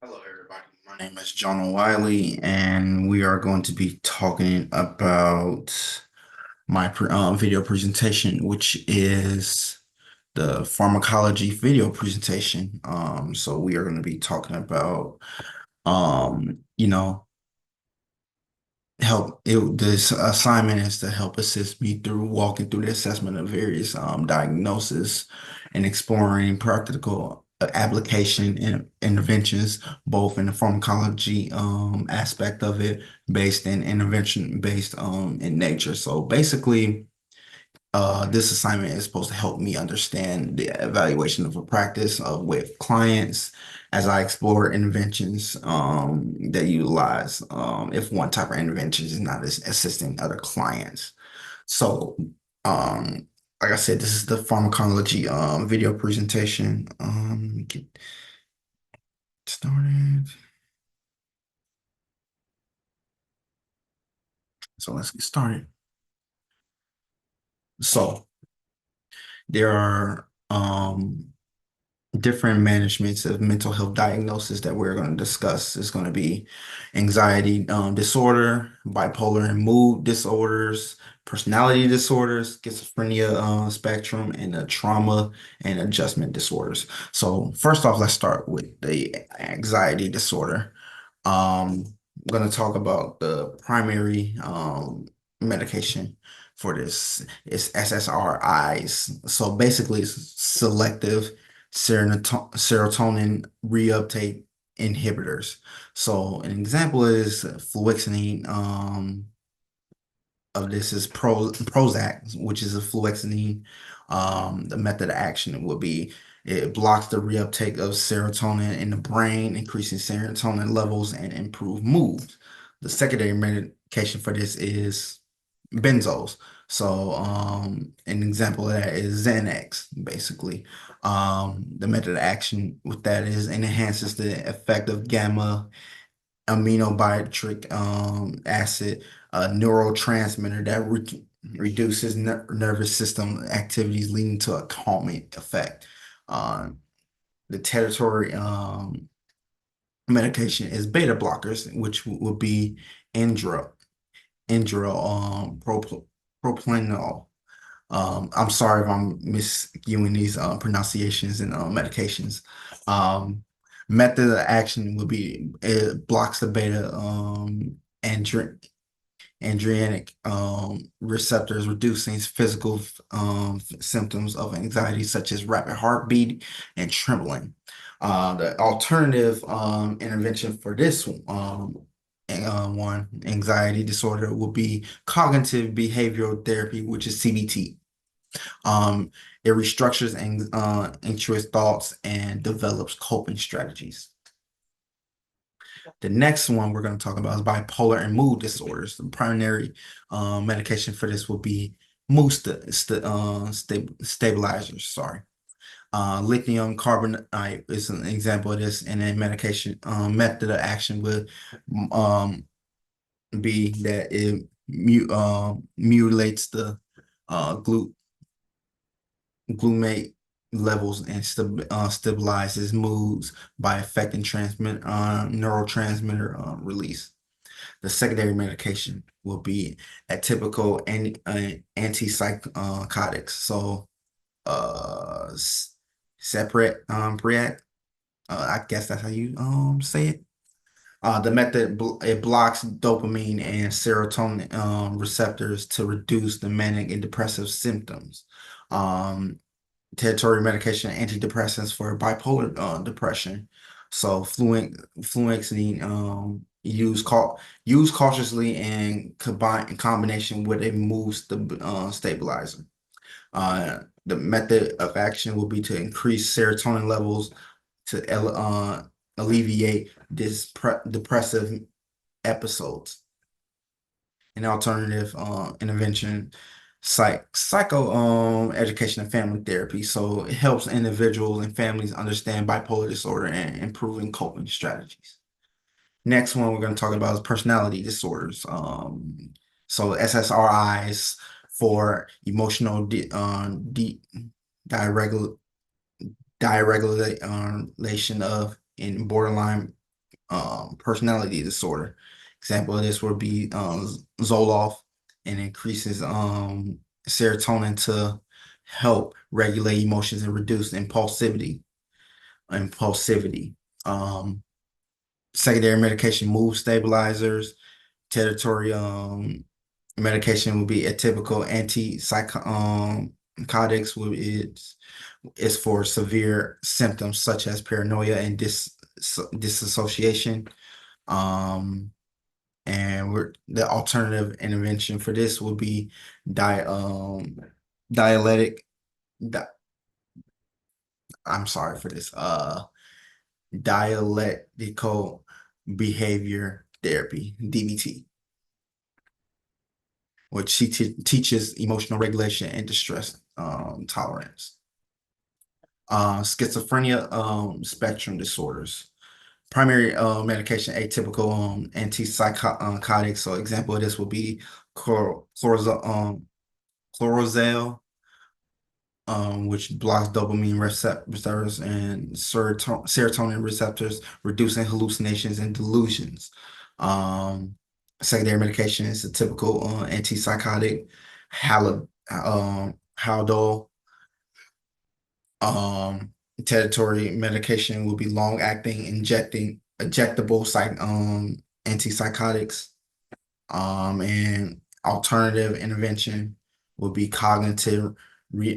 Hello, everybody. My name is John Wiley, and we are going to be talking about my video presentation, which is the pharmacology video presentation. So we are going to be talking about, you know, this assignment is to help assist me through walking through the assessment of various diagnosis and exploring practical application and interventions, both in the pharmacology aspect of it, based in intervention based in nature. So basically, this assignment is supposed to help me understand the evaluation of a practice with clients as I explore interventions that utilize if one type of intervention is not assisting other clients. So, um, like I said, this is the pharmacology video presentation. Let me get started. So let's get started. So there are different managements of mental health diagnosis that we're going to discuss is going to be anxiety disorder, bipolar and mood disorders, personality disorders, schizophrenia spectrum, and trauma and adjustment disorders. So first off, let's start with the anxiety disorder. I'm going to talk about the primary medication for this. It's SSRIs. So basically, it's selective serotonin reuptake inhibitors. So an example is fluoxetine. Of this is Prozac, which is a fluoxetine. The method of action would be it blocks the reuptake of serotonin in the brain, increasing serotonin levels and improve mood. The secondary medication for this is benzos. So an example of that is Xanax, basically. The method of action with that is it enhances the effect of gamma aminobutyric acid, a neurotransmitter that reduces nervous system activities, leading to a calming effect. The territory medication is beta blockers, which would be Indra, Indra propranolol. I'm sorry if I'm miscuing these pronunciations and medications. Um, Method of action would be it blocks the beta andri androgenic receptors, reducing physical symptoms of anxiety such as rapid heartbeat and trembling. The alternative intervention for this one anxiety disorder will be cognitive behavioral therapy, which is CBT. Um, it restructures anxious thoughts and develops coping strategies. The next one we're going to talk about is bipolar and mood disorders. The primary medication for this will be stabilizers. Sorry. Lithium carbonate is an example of this, and then medication method of action would um, be that it mutilates the glu glutamate levels and stabilizes moods by affecting neurotransmitter release. The secondary medication will be atypical antipsychotics. So, separate Priac. I guess that's how you say it. The method it blocks dopamine and serotonin receptors to reduce the manic and depressive symptoms. Um, Territory medication antidepressants for bipolar depression. So fluoxetine used cautiously and combine in combination with a mood stabilizer. The method of action will be to increase serotonin levels to alleviate depressive episodes. An alternative intervention psycho education and family therapy. So it helps individuals and families understand bipolar disorder and improving coping strategies. Next one we're going to talk about is personality disorders. So SSRIs for emotional deregulation of in borderline personality disorder. Example of this would be Zoloft, and increases serotonin to help regulate emotions and reduce impulsivity. Um, Secondary medication, mood stabilizers, territory medication would be atypical antipsychotics, it's for severe symptoms such as paranoia and disassociation. Um, and the alternative intervention for this would be di dialectic. Di I'm sorry for this. Dialectical behavior therapy (DBT), which she teaches emotional regulation and distress tolerance. Schizophrenia spectrum disorders. Primary medication, atypical antipsychotics. So example of this would be chlorozole, which blocks dopamine receptors and serotonin receptors, reducing hallucinations and delusions. Um, Secondary medication is a typical antipsychotic, Haldol. Um, Territory medication will be long-acting, injectable antipsychotics. And alternative intervention would be cognitive re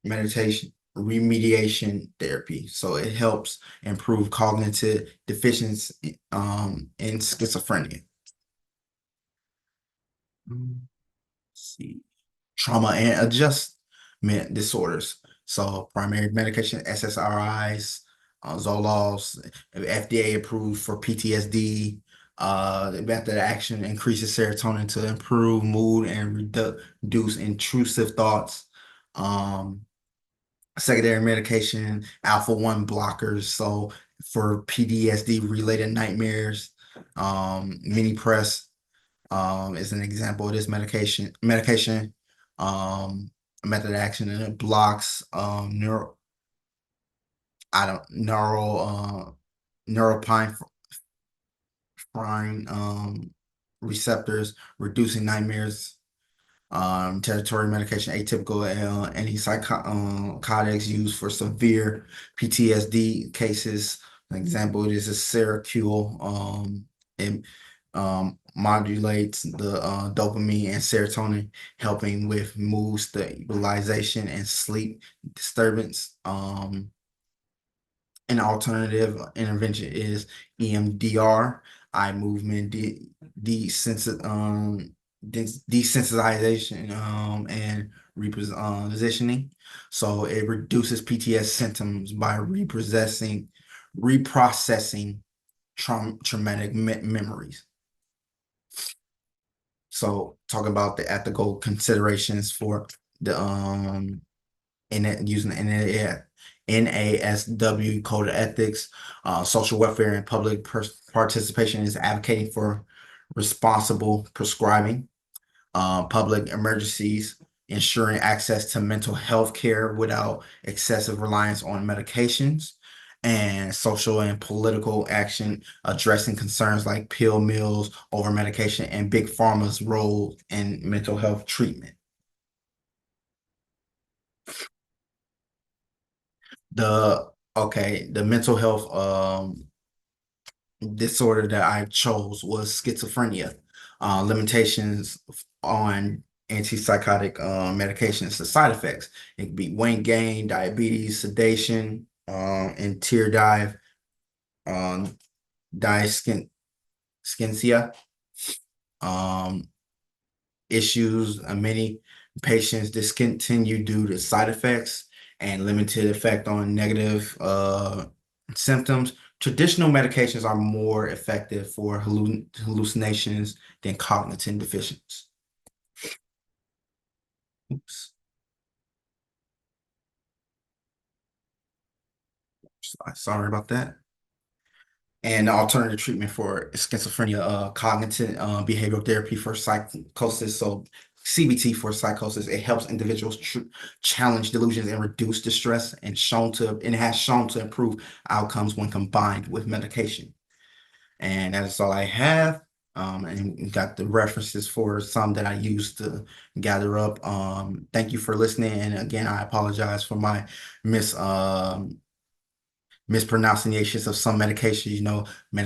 meditation remediation therapy. So it helps improve cognitive deficiency in schizophrenia. Let's see. Trauma and adjustment disorders. So primary medication, SSRIs, Zolofts, FDA approved for PTSD. The method of action increases serotonin to improve mood and reduce intrusive thoughts. Um, Secondary medication, alpha-1 blockers. So for PTSD related nightmares, mini press is an example of this medication method of action, and it blocks I don't neuropine receptors, reducing nightmares. Territory medication, atypical antipsychotics used for severe PTSD cases. An example, this is Seroquel. It modulates the dopamine and serotonin, helping with mood stabilization and sleep disturbance. An alternative intervention is EMDR, eye movement desensitization and repositioning. So it reduces PTS symptoms by reprocessing traumatic memories. So talk about the ethical considerations for the using the NASW Code of Ethics. Social welfare and public participation is advocating for responsible prescribing, public emergencies, ensuring access to mental health care without excessive reliance on medications, and social and political action addressing concerns like pill mills, over medication, and big pharma's role in mental health treatment. The mental health disorder that I chose was schizophrenia. Limitations on antipsychotic medications, the side effects. It could be weight gain, diabetes, sedation, and tear um, dyskinesia, um, issues. Many patients discontinue due to side effects and limited effect on negative symptoms. Traditional medications are more effective for hallucinations than cognitive deficiencies. Oops, sorry about that. And the alternative treatment for schizophrenia, cognitive behavioral therapy for psychosis. So CBT for psychosis, it helps individuals challenge delusions and reduce distress, and it has shown to improve outcomes when combined with medication. And that is all I have. And got the references for some that I used to gather up. Thank you for listening. And again, I apologize for my mis mispronunciations of some medications.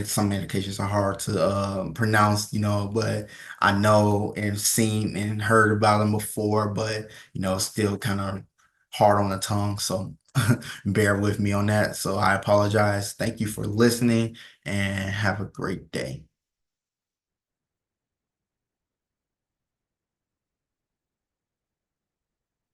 Some medications are hard to pronounce, but I know and seen and heard about them before, but it's still kind of hard on the tongue. So bear with me on that. So I apologize. Thank you for listening and have a great day.